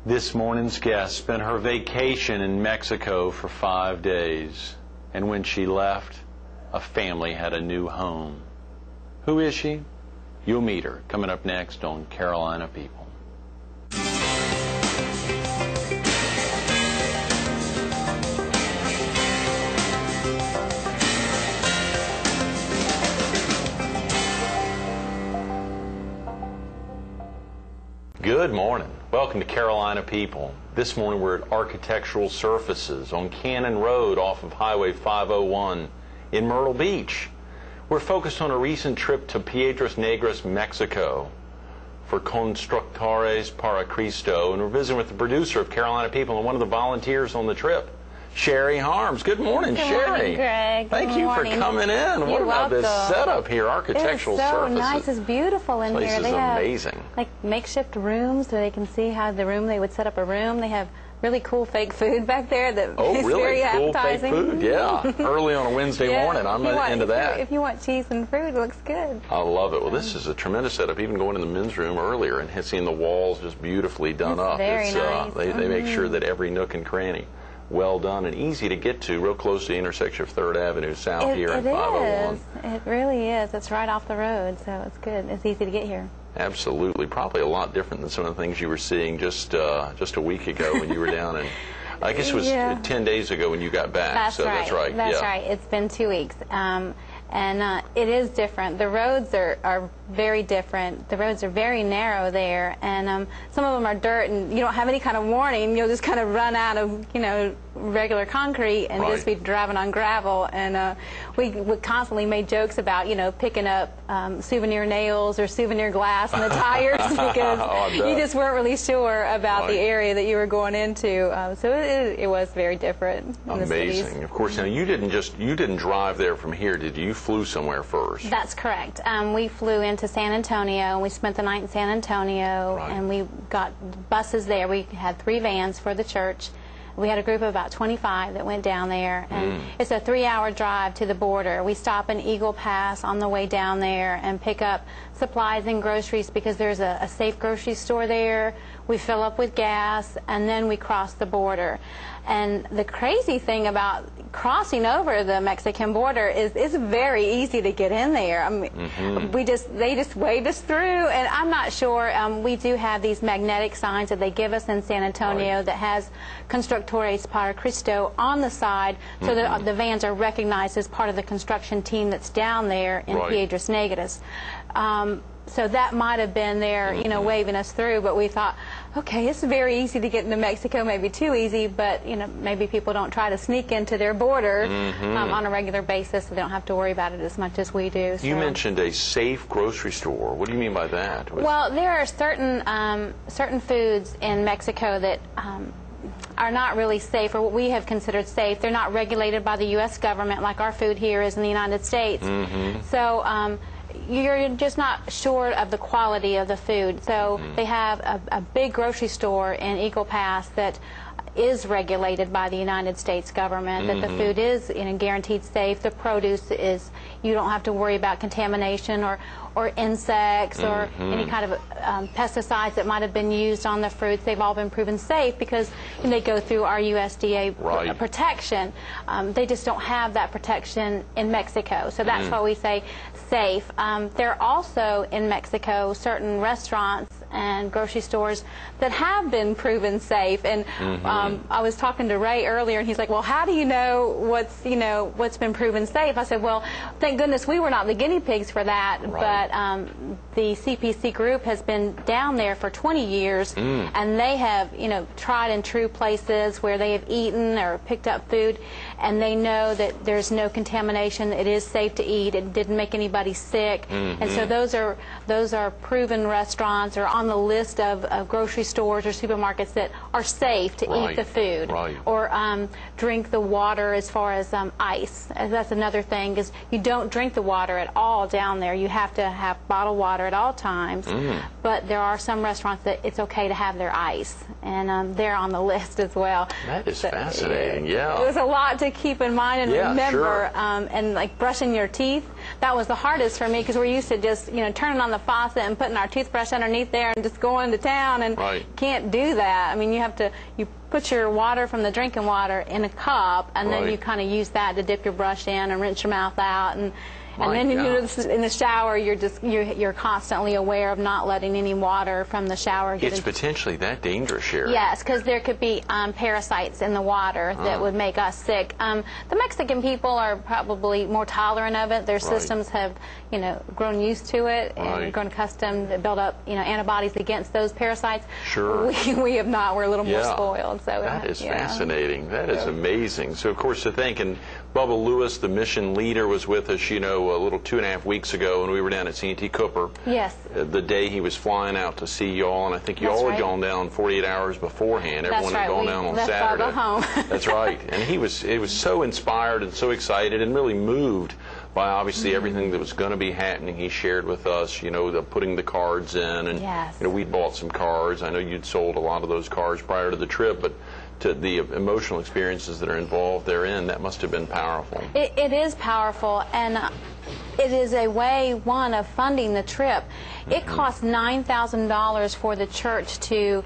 This morning's guest spent her vacation in Mexico for 5 days, and when she left, a family had a new home. Who is she? You'll meet her coming up next on Carolina People. Good morning. Welcome to Carolina People. This morning we're at Architectural Surfaces on Cannon Road off of Highway 501 in Myrtle Beach. We're focused on a recent trip to Piedras Negras, Mexico for Constructores para Cristo, and we're visiting with the producer of Carolina People and one of the volunteers on the trip, Shari Harms. Good morning, Shari. Good morning, Greg. Thank you for coming in. What about this setup here, Architectural Surfaces? It's so nice. It's beautiful in here. This is amazing. Like makeshift rooms so they can see how the room they would set up a room. They have really cool fake food back there that is really very cool appetizing. Fake food, yeah. Early on a Wednesday morning, I'm into that. If you want cheese and fruit, it looks good. I love it. Well, this is a tremendous setup. Even going in the men's room earlier and seeing the walls just beautifully done up. Very nice. They make sure that every nook and cranny well done and easy to get to, real close to the intersection of 3rd Avenue South here in 501. It really is. It's right off the road, so it's good. It's easy to get here. Absolutely. Probably a lot different than some of the things you were seing just a week ago when you were down in, I guess it was 10 days ago when you got back. That's right. That's right. It's been 2 weeks. And it is different. The roads are very different. The roads are very narrow there, and some of them are dirt, and you don't have any kind of warning. You'll just kind of run out of, regular concrete and just be driving on gravel. And we constantly made jokes about, picking up souvenir nails or souvenir glass in the tires because you just weren't really sure about the area that you were going into. So it was very different. Amazing. Of course, now you didn't drive there from here, did you? You flew somewhere first. That's correct. We flew into San Antonio, and we spent the night in San Antonio, and we got buses there. We had 3 vans for the church. We had a group of about 25 that went down there, and it's a 3-hour drive to the border. We stop in Eagle Pass on the way down there and pick up supplies and groceries because there's a safe grocery store there. We fill up with gas, and then we cross the border. And the crazy thing about crossing over the Mexican border is it's very easy to get in there. I mean, they just wave us through, and I'm not sure. We do have these magnetic signs that they give us in San Antonio that has Constructores para Cristo on the side, so that the vans are recognized as part of the construction team that's down there in Piedras Negras. So that might have been there, waving us through, but we thought, okay, it's very easy to get into Mexico, maybe too easy, but, maybe people don't try to sneak into their border on a regular basis, so they don't have to worry about it as much as we do. So. You mentioned a safe grocery store. What do you mean by that? Well, there are certain foods in Mexico that are not really safe, or what we have considered safe. They're not regulated by the U.S. government like our food here is in the United States. So you're just not sure of the quality of the food. So they have a big grocery store in Eagle Pass that is regulated by the United States government, that the food is guaranteed safe. The produce is, you don't have to worry about contamination or insects or any kind of pesticides that might have been used on the fruits. They've all been proven safe because they go through our USDA protection. They just don't have that protection in Mexico. So that's why we say safe. There are also in Mexico certain restaurants and grocery stores that have been proven safe. And I was talking to Ray earlier, and he's like, well, how do you know what's been proven safe? I said, well, thank goodness we were not the guinea pigs for that, but the CPC group has been down there for 20 years, and they have, tried and true places where they have eaten or picked up food, and they know that there's no contamination. It is safe to eat. It didn't make anybody sick, and so those are proven restaurants or on the list of grocery stores or supermarkets that are safe to eat the food or drink the water. As far as ice, that's another thing, is you don't drink the water at all down there. You have to have bottled water at all times, but there are some restaurants that it's okay to have their ice, and they're on the list as well. That is fascinating. Yeah, it was a lot to keep in mind and remember, and like brushing your teeth. That was the hardest for me because we're used to just, you know, turning on the faucet and putting our toothbrush underneath there and just going to town, and can't do that. I mean, you put your water from the drinking water in a cup, and then you kind of use that to dip your brush in and rinse your mouth out, and then in the shower, you're constantly aware of not letting any water from the shower get It's potentially that dangerous, Shari. Yes, because there could be parasites in the water that would make us sick. The Mexican people are probably more tolerant of it. Their systems have, you know, grown used to it and grown accustomed to build up, you know, antibodies against those parasites. Sure. We have not. We're a little more spoiled. So that is fascinating. That is amazing. So, of course, to think, and Bubba Lewis, the mission leader, was with us, you know, a little 2.5 weeks ago when we were down at C&T Cooper. Yes. The day he was flying out to see y'all, and I think y'all had gone down 48 hours beforehand. Everyone had gone down on Saturday. Bubba home. That's right. And he was so inspired and so excited and really moved by obviously everything that was going to be happening. He shared with us, you know, putting the cards in, and you know, we'd bought some cards. I know you'd sold a lot of those cards prior to the trip, but to the emotional experiences that are involved therein, that must have been powerful. It is powerful, and it is a way, of funding the trip. It costs $9,000 for the church to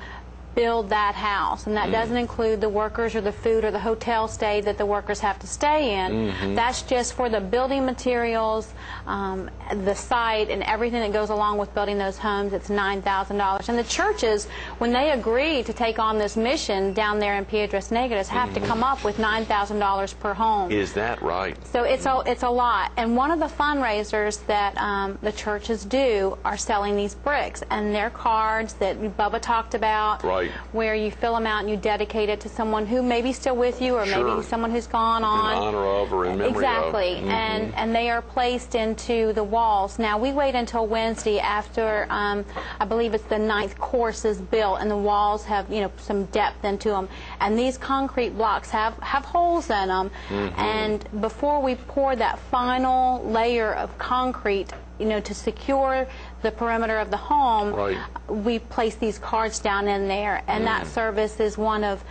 build that house, and that doesn't include the workers or the food or the hotel stay that the workers have to stay in. That's just for the building materials, the site, and everything that goes along with building those homes. It's $9,000. And the churches, when they agree to take on this mission down there in Piedras Negras, have to come up with $9,000 per home. Is that right? So it's a lot. And one of the fundraisers that the churches do are selling these bricks, and they're cards that Bubba talked about. Where you fill them out and you dedicate it to someone who may be still with you, or maybe someone who's gone on. In honor of or in memory of. And they are placed into the walls. Now, we wait until Wednesday after, I believe it's the 9th course is built, and the walls have, you know, some depth into them. And these concrete blocks have holes in them. And before we pour that final layer of concrete, you know, to secure the perimeter of the home, we place these cards down in there, and that service is one of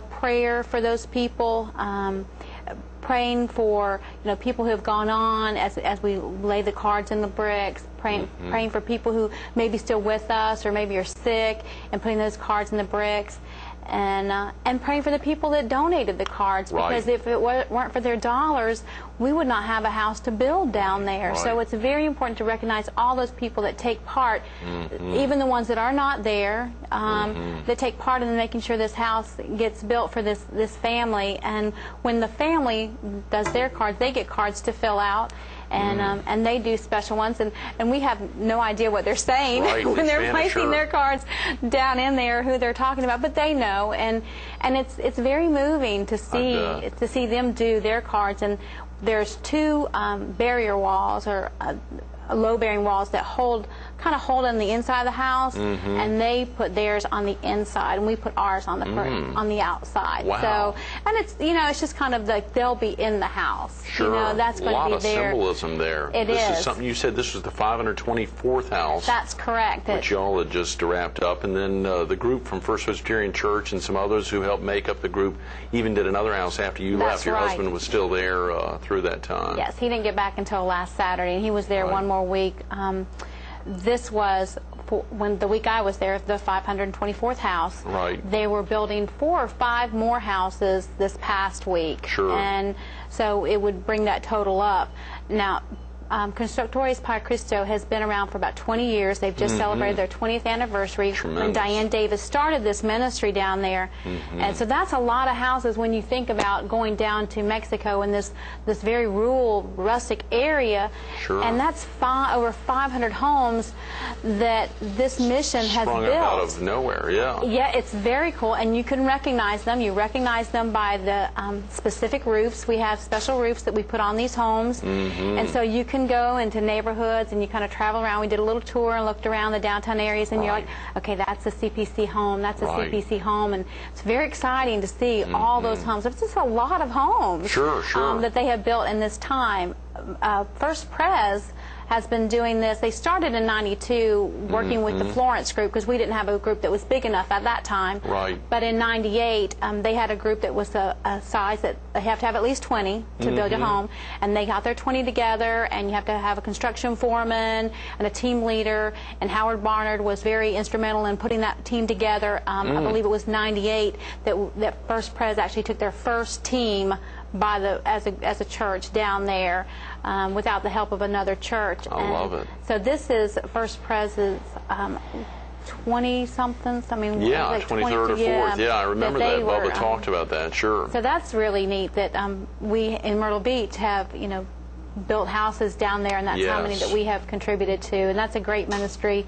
prayer for those people, praying for, you know, people who have gone on as we lay the cards in the bricks, praying for people who may be still with us or maybe are sick, and putting those cards in the bricks. And praying for the people that donated the cards, because if it weren't for their dollars, we would not have a house to build down there. So it's very important to recognize all those people that take part, even the ones that are not there, that take part in making sure this house gets built for this family. And when the family does their cards, they get cards to fill out. And they do special ones, and we have no idea what they're saying when they're placing their cards down in there, who they're talking about, but they know, and it's very moving to see them do their cards. And there's 2 barrier walls, or low-bearing walls, that kind of hold on the inside of the house, and they put theirs on the inside, and we put ours on the outside. So, and it's, you know, it's just kind of like they'll be in the house. You know, that's going to be there. A lot of symbolism there. This is something you said. This was the 524th house. That's correct. Which y'all had just wrapped up, and then the group from First Presbyterian Church and some others who helped make up the group even did another house after you left. Your husband was still there through that time. Yes, he didn't get back until last Saturday, and he was there one more week. This was, when the week I was there, the 524th house. They were building 4 or 5 more houses this past week. And so it would bring that total up. Now, Constructores para Cristo has been around for about 20 years. They've just celebrated their 20th anniversary when Diane Davis started this ministry down there. And so that's a lot of houses when you think about going down to Mexico in this very rural, rustic area. And that's over 500 homes that this mission has built. Sprung up out of nowhere, Yeah, it's very cool, and you can recognize them. You recognize them by the specific roofs. We have special roofs that we put on these homes, and so you can go into neighborhoods and you kind of travel around. We did a little tour and looked around the downtown areas, and you're like, okay, that's a CPC home, that's a CPC home, and it's very exciting to see all those homes. It's just a lot of homes that they have built in this time. First Pres has been doing this. They started in '92 working with the Florence group because we didn't have a group that was big enough at that time. Right. But in '98, they had a group that was a size that they have to have at least 20 to build a home, and they got their 20 together, and you have to have a construction foreman and a team leader, and Howard Barnard was very instrumental in putting that team together. I believe it was '98 that First Pres actually took their first team as a church down there without the help of another church. I love it. So this is First Pres's 20-somethings. I mean, yeah, like 23rd or 4th. Yeah, I remember that. Bubba talked about that. Sure. So that's really neat that we in Myrtle Beach have built houses down there, and that's how many that we have contributed to, and that's a great ministry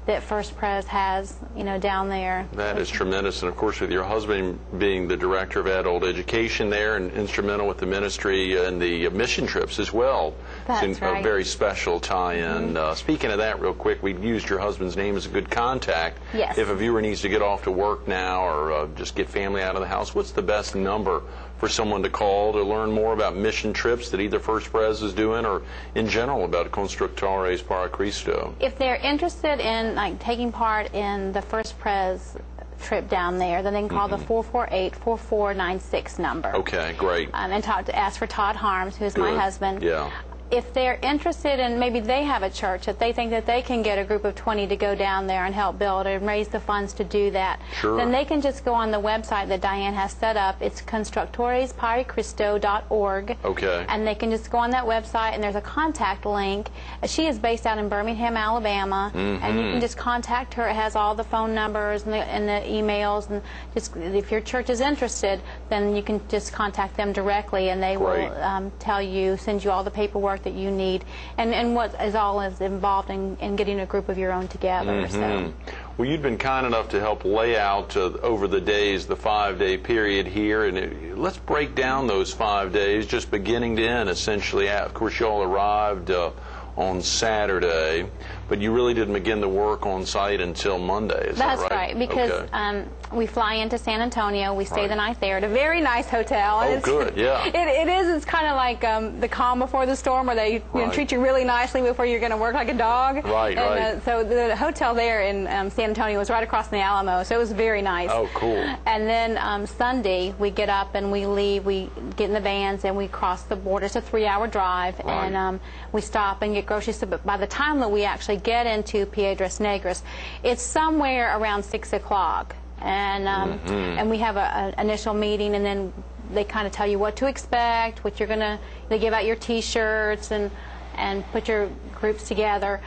that First Pres has, down there. That is tremendous, and of course with your husband being the director of adult education there and instrumental with the ministry and the mission trips as well. That's it's right. A very special tie-in. Speaking of that real quick, we used your husband's name as a good contact. Yes. If a viewer needs to get off to work now or just get family out of the house, what's the best number for someone to call to learn more about mission trips that either First Pres is doing or in general about Constructores para Cristo? If they're interested in taking part in the First Pres trip down there, then they can call the 448-4496 number. Okay, great. And ask for Todd Harms, who is my husband. Yeah. If they're interested in, maybe they have a church that they think that they can get a group of 20 to go down there and help build and raise the funds to do that, then they can just go on the website that Diane has set up. It's constructoresparcristo.org. Okay. And they can just go on that website, and there's a contact link. She is based out in Birmingham, Alabama, and you can just contact her. It has all the phone numbers and the emails, and just if your church is interested, then you can just contact them directly, and they will send you all the paperwork that you need, and what is all is involved in getting a group of your own together. So. Well, you've been kind enough to help lay out over the days the 5-day period here, and let's break down those 5 days, just beginning to end, essentially. Of course, you all arrived on Saturday, but you really didn't begin the work on site until Monday. Is that right? That's right, because we fly into San Antonio. We stay the night there at a very nice hotel. Oh, good, yeah. It is. It's kind of like the calm before the storm, where they treat you really nicely before you're going to work like a dog. Right, and, so the hotel there in San Antonio was right across from the Alamo, so it was very nice. Oh, cool. And then Sunday, we get up and we leave. We get in the vans and we cross the border. It's a 3-hour drive, and we stop and get groceries. So, but by the time that we actually get into Piedras Negras, it's somewhere around 6 o'clock. And and we have an initial meeting, and then they kind of tell you what to expect, what you're gonna. They give out your T-shirts and put your groups together.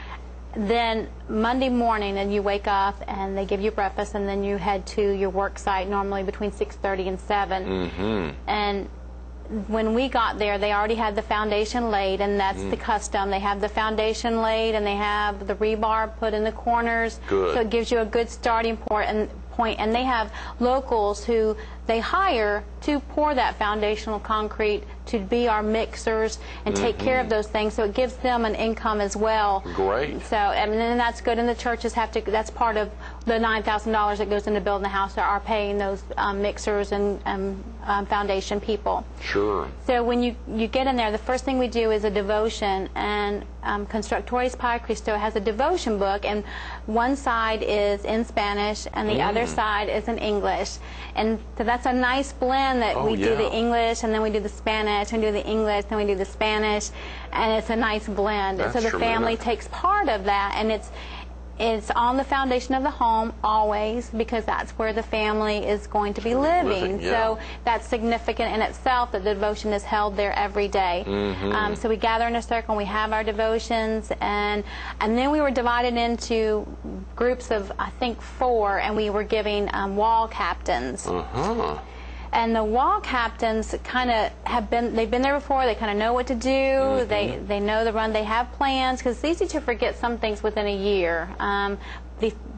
Then Monday morning, and you wake up and they give you breakfast, and then you head to your work site normally between 6:30 and 7. And when we got there, they already had the foundation laid, and that's the custom. They have the foundation laid, and they have the rebar put in the corners. Good. So it gives you a good starting point. And they have locals who they hire to pour that foundational concrete, to be our mixers and take care of those things. So it gives them an income as well. Great. So and then that's good. And the churches have to. That's part of the $9,000 that goes into building the house. Are paying those mixers and foundation people. Sure. So when you get in there, the first thing we do is a devotion, and Constructores para Cristo has a devotion book, and one side is in Spanish and the other side is in English. And so that's a nice blend that we do the English, and then we do the Spanish, and do the English, then we do the Spanish, and it's a nice blend. That's so the family tremendous. takes part of that, and it's on the foundation of the home always, because that's where the family is going to be living. So that's significant in itself that the devotion is held there every day. So we gather in a circle and we have our devotions, and then we were divided into groups of, I think, 4, and we were giving wall captains. And the wall captains kind of they've been there before, they kind of know what to do, they know the run, they have plans, because it's easy to forget some things within a year.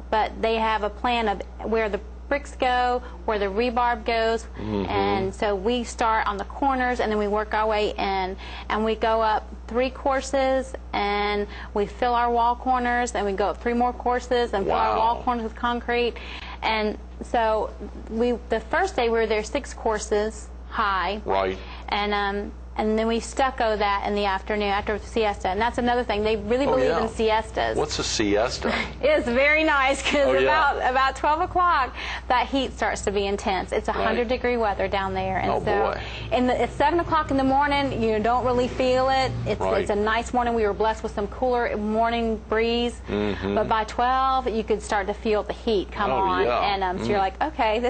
But they have a plan of where the bricks go, where the rebar goes, and so we start on the corners, and then we work our way in, and we go up 3 courses, and we fill our wall corners, and we go up 3 more courses and fill our wall corners with concrete. And so the first day we were there 6 courses high. Right. And and then we stucco that in the afternoon after siesta. And that's another thing. They really believe in siestas. What's a siesta? It's very nice because about 12 o'clock, that heat starts to be intense. It's 100-degree weather down there. And boy. It's 7 o'clock in the morning. You don't really feel it. It's a nice morning. We were blessed with some cooler morning breeze. But by 12, you could start to feel the heat come on. And so you're like, okay,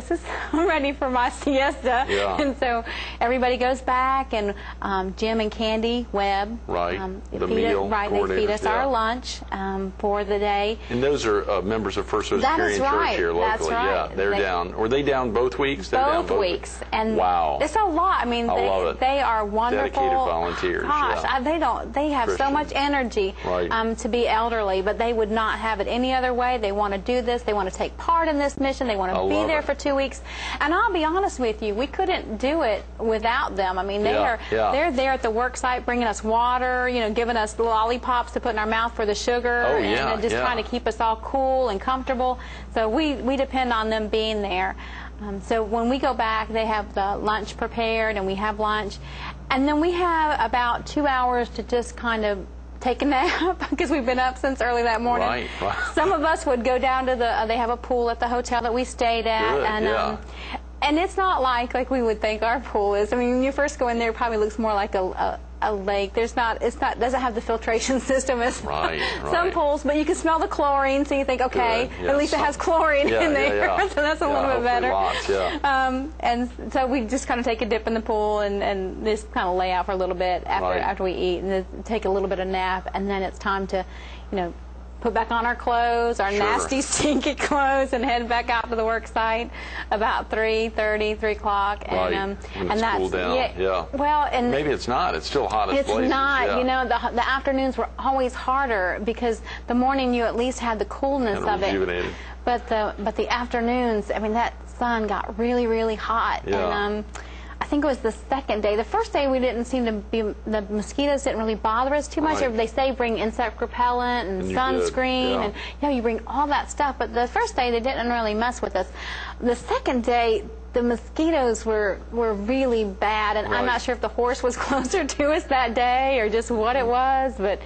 I'm ready for my siesta. And so everybody goes back, and Jim and Candy Webb, the meal they feed us our lunch for the day. And those are members of First Presbyterian Church here locally. That's right. Yeah, they're down. Were they down both weeks? Both weeks. And wow, it's a lot. I mean, they are wonderful. Dedicated volunteers. Gosh, they have Christian. so much energy to be elderly, but they would not have it any other way. They want to do this. They want to take part in this mission. They want to be there for 2 weeks. And I'll be honest with you, we couldn't do it without them. I mean, they're there at the work site bringing us water, giving us lollipops to put in our mouth for the sugar, and just trying to keep us all cool and comfortable. So we depend on them being there. So when we go back, they have the lunch prepared, and we have lunch. And then we have about 2 hours to just kind of take a nap because we've been up since early that morning. Some of us would go down to they have a pool at the hotel that we stayed at. And it's not like we would think our pool is. I mean, when you first go in there, it probably looks more like a lake. Doesn't have the filtration system as some pools, but you can smell the chlorine, so you think, okay, at least it has chlorine in there, so that's a little bit better. And so we just kind of take a dip in the pool and just kind of lay out for a little bit after we eat, and then take a little bit of nap, and then it's time to, put back on our clothes, our nasty, stinky clothes, and head back out to the work site about 3:30, 3 o'clock. And that's cool down. Well, and maybe it's not. It's still hot as blazes. It's not. The afternoons were always harder because the morning you at least had the coolness of it. But the afternoons, I mean, that sun got really, really hot. And I think it was the second day. The first day we didn't seem to be, the mosquitoes didn't really bother us too much. They say bring insect repellent and sunscreen, and you bring all that stuff. But the first day they didn't really mess with us. The second day, the mosquitoes were really bad, and I'm not sure if the horse was closer to us that day or just what it was, but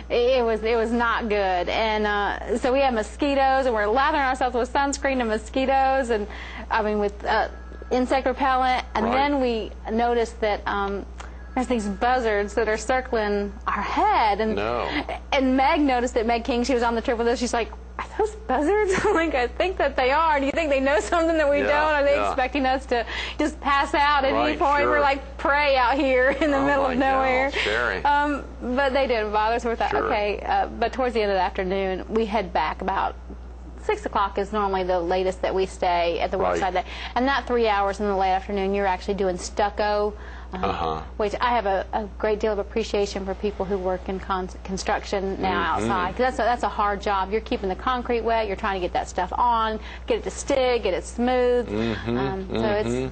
it was not good. And so we had mosquitoes, and we're lathering ourselves with sunscreen and mosquitoes, and I mean with insect repellent, and then we noticed that there's these buzzards that are circling our head, and Meg noticed it. Meg King, she was on the trip with us. She's like, "Are those buzzards?" I'm like, "I think that they are. Do you think they know something that we don't? Are they expecting us to just pass out at any point? We're like prey out here in the middle of nowhere." But they didn't bother, so we thought, okay. But towards the end of the afternoon, we head back about 6 o'clock is normally the latest that we stay at the worksite. And that 3 hours in the late afternoon, you're actually doing stucco, which I have a great deal of appreciation for people who work in construction now outside. Because that's a hard job. You're keeping the concrete wet. You're trying to get that stuff on, get it to stick, get it smooth. So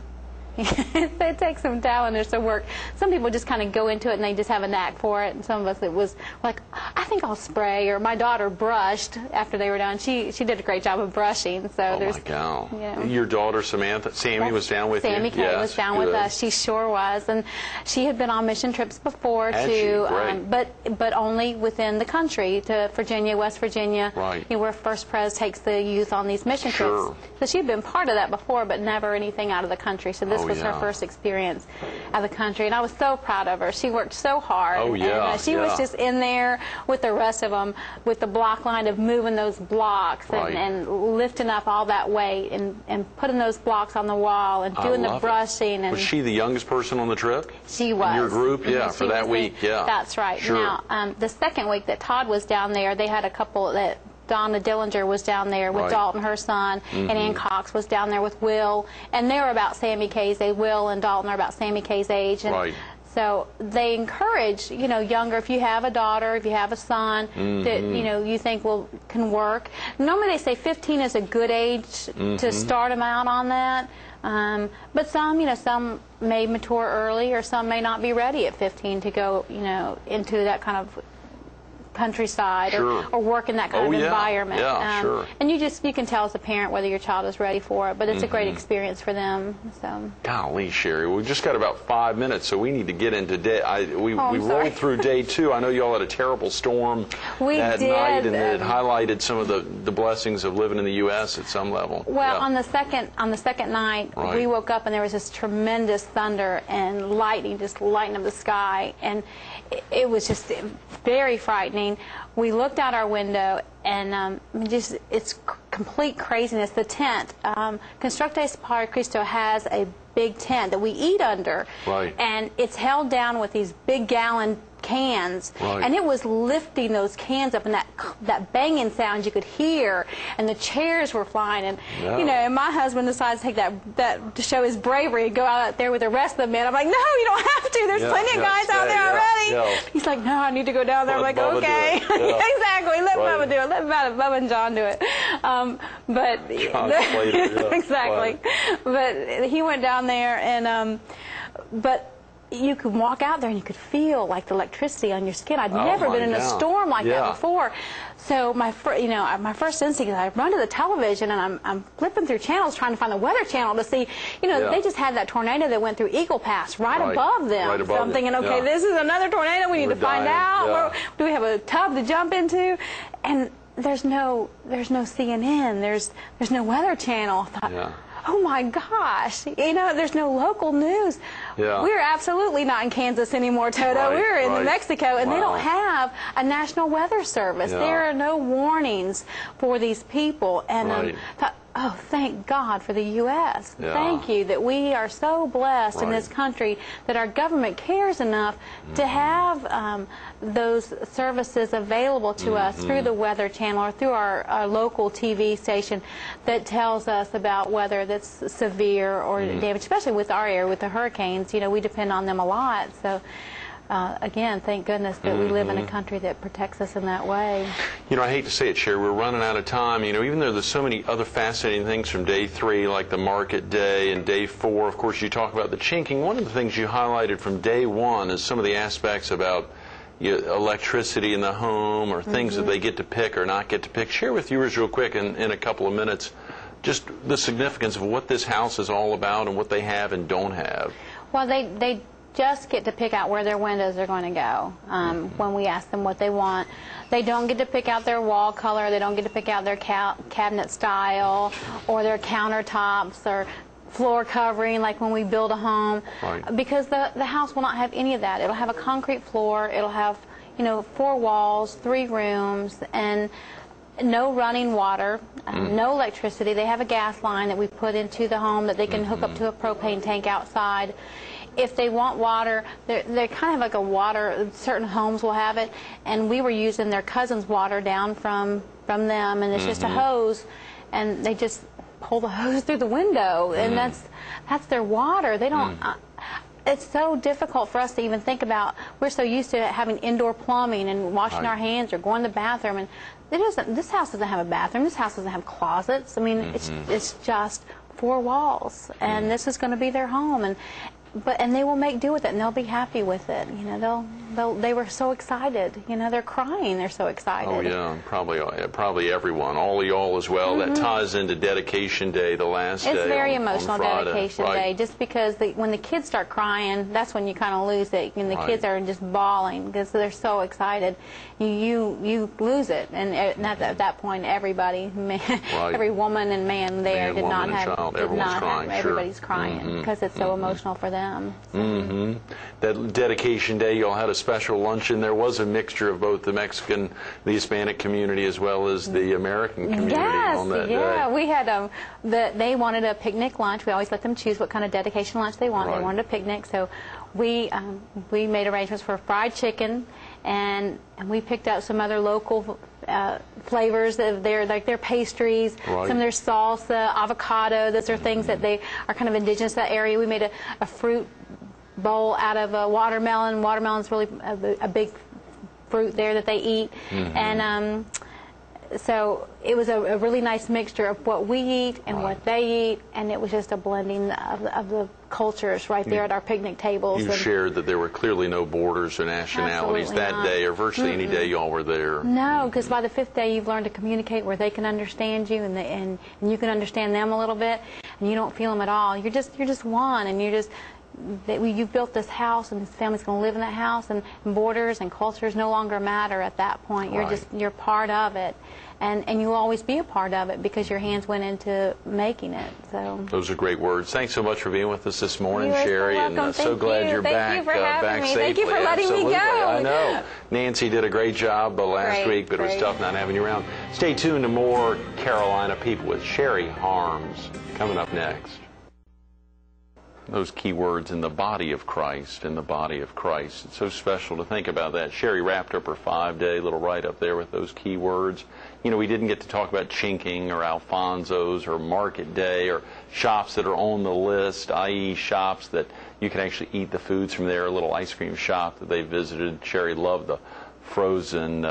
it takes some talent or some work. Some people just kind of go into it and they just have a knack for it. And some of us, it was like, I think I'll spray. Or my daughter brushed after they were done. She did a great job of brushing. So my God. Your daughter Sammy was down with you? Sammy Kay was down with us. She sure was. And she had been on mission trips before but only within the country, to Virginia, West Virginia, where First Pres takes the youth on these mission trips. So she had been part of that before, but never anything out of the country. So this was her first experience out of the country, and I was so proud of her. She worked so hard. And she was just in there with the rest of them with the block line of moving those blocks and lifting up all that weight and putting those blocks on the wall and doing the brushing. And was she the youngest person on the trip? She was. In your group? For that week, That's right. Now, the second week that Todd was down there, they had a couple that Donna Dillinger was down there with Dalton, her son, and Ann Cox was down there with Will, and they were about Sammy Kay's age. Will and Dalton are about Sammy Kay's age. And so they encourage, younger, if you have a daughter, if you have a son that, you think can work. Normally they say 15 is a good age to start them out on that. But some may mature early, or some may not be ready at 15 to go, into that kind of countryside Sure. or work in that kind of environment. Yeah, sure. And you can tell as a parent whether your child is ready for it, but it's a great experience for them. So. Golly, Sherry, we've just got about 5 minutes, so we need to get into we sorry. rolled through day 2. I know you all had a terrible storm that night, and it highlighted some of the blessings of living in the U.S. at some level. Well, on the second night, we woke up and there was this tremendous thunder and lightning, just lighting up the sky, and it was just very frightening. We looked out our window, and it's complete craziness. The tent, Constructes Para Cristo has a big tent that we eat under, and it's held down with these big gallon cans, and it was lifting those cans up, and that banging sound you could hear, and the chairs were flying, and and my husband decides to take that to show his bravery and go out there with the rest of the men. I'm like, no, you don't have to. There's plenty of guys out there already. He's like, no, I need to go down there. I'm like, Bubba okay, exactly. Let Bubba do it. Let Bubba and John do it. But exactly. But he went down there, and but you could walk out there and you could feel like the electricity on your skin. I'd never been in a storm like that before. So my first instinct is I run to the television and I'm flipping through channels trying to find the Weather Channel to see, they just had that tornado that went through Eagle Pass right above them. Right above so I'm thinking, okay, this is another tornado. We need to find out. Do we have a tub to jump into? And there's no CNN. There's no Weather Channel. I thought, oh my gosh, there's no local news. We're absolutely not in Kansas anymore, Toto. We're in New Mexico, and they don't have a National Weather Service. There are no warnings for these people. And thought, oh, thank God for the U.S. Thank you that we are so blessed in this country that our government cares enough to have those services available to us through the Weather Channel or through our local TV station that tells us about weather that's severe or damage, especially with our area, with the hurricanes. We depend on them a lot. So. Again, thank goodness that we live in a country that protects us in that way. I hate to say it, Sherry, we're running out of time. Even though there's so many other fascinating things from day 3, like the market day, and day 4, of course, you talk about the chinking. One of the things you highlighted from day 1 is some of the aspects about electricity in the home or things that they get to pick or not get to pick. Share with viewers real quick in a couple of minutes just the significance of what this house is all about and what they have and don't have. Well, they just get to pick out where their windows are going to go when we ask them what they want. They don't get to pick out their wall color. They don't get to pick out their cabinet style or their countertops or floor covering like when we build a home, because the house will not have any of that. It'll have a concrete floor. It'll have 4 walls, 3 rooms, and no running water, no electricity. They have a gas line that we put into the home that they can hook up to a propane tank outside. If they want water, they're kind of like a water, certain homes will have it, and we were using their cousin's water down from them, and it's just a hose, and they just pull the hose through the window, and that's their water. They don't, it's so difficult for us to even think about. We're so used to having indoor plumbing and washing our hands or going to the bathroom, and this house doesn't have a bathroom. This house doesn't have closets. I mean, it's just 4 walls, and this is going to be their home, and they will make do with it, and they'll be happy with it. They were so excited. They're crying. They're so excited. Oh yeah, probably everyone, all of y'all as well. That ties into Dedication Day, the last day. It's very emotional, Friday. Dedication Day, just because when the kids start crying, that's when you kind of lose it. And the kids are just bawling because they're so excited. You lose it, and at that point, everybody, every woman and man there did not have. Everybody's crying because it's so emotional for them. That Dedication Day, y'all had a special luncheon. There was a mixture of both the Mexican, the Hispanic community, as well as the American community on that day. We had they wanted a picnic lunch. We always let them choose what kind of dedication lunch they want. They wanted a picnic, so we made arrangements for fried chicken, and we picked out some other local flavors of their pastries, some of their salsa, avocado. Those are things that they are kind of indigenous to that area. We made a fruit bowl out of a watermelon. Watermelon's really a big fruit there that they eat, and so it was a really nice mixture of what we eat and what they eat, and it was just a blending of the cultures right there at our picnic tables. You shared that there were clearly no borders or nationalities that day, or virtually any day y'all were there. No, because by the 5th day you've learned to communicate where they can understand you and you can understand them a little bit, and you don't feel them at all. You're just one, and you've built this house, and this family's going to live in that house, and borders and cultures no longer matter at that point. You're part of it, and you'll always be a part of it because your hands went into making it. So those are great words. Thanks so much for being with us this morning, You are so Sherry, welcome. and so glad you're Thank back. you for having me. Safely. Thank you for letting me Absolutely. go. I know. Nancy did a great job last week, but it was tough not having you around. Stay tuned to more Carolina People with Shari Harms coming up next. Those key words, in the body of Christ, in the body of Christ. It's so special to think about that. Sherry wrapped up her 5-day little write-up there with those key words. You know, we didn't get to talk about Chinking or Alfonso's or Market Day or shops that are on the list, i.e. shops that you can actually eat the foods from there, a little ice cream shop that they visited. Sherry loved the frozen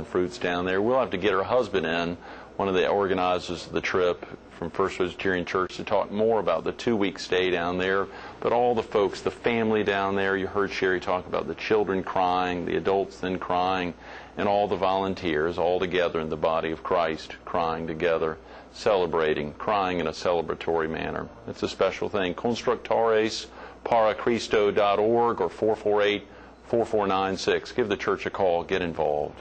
fruits down there. We'll have to get her husband in, one of the organizers of the trip from First Presbyterian Church, to talk more about the 2-week stay down there. But all the folks, the family down there, you heard Sherry talk about the children crying, the adults then crying, and all the volunteers all together in the body of Christ, crying together, celebrating, crying in a celebratory manner. It's a special thing. Constructares-para-Cristo.org or 448-4496. Give the church a call. Get involved.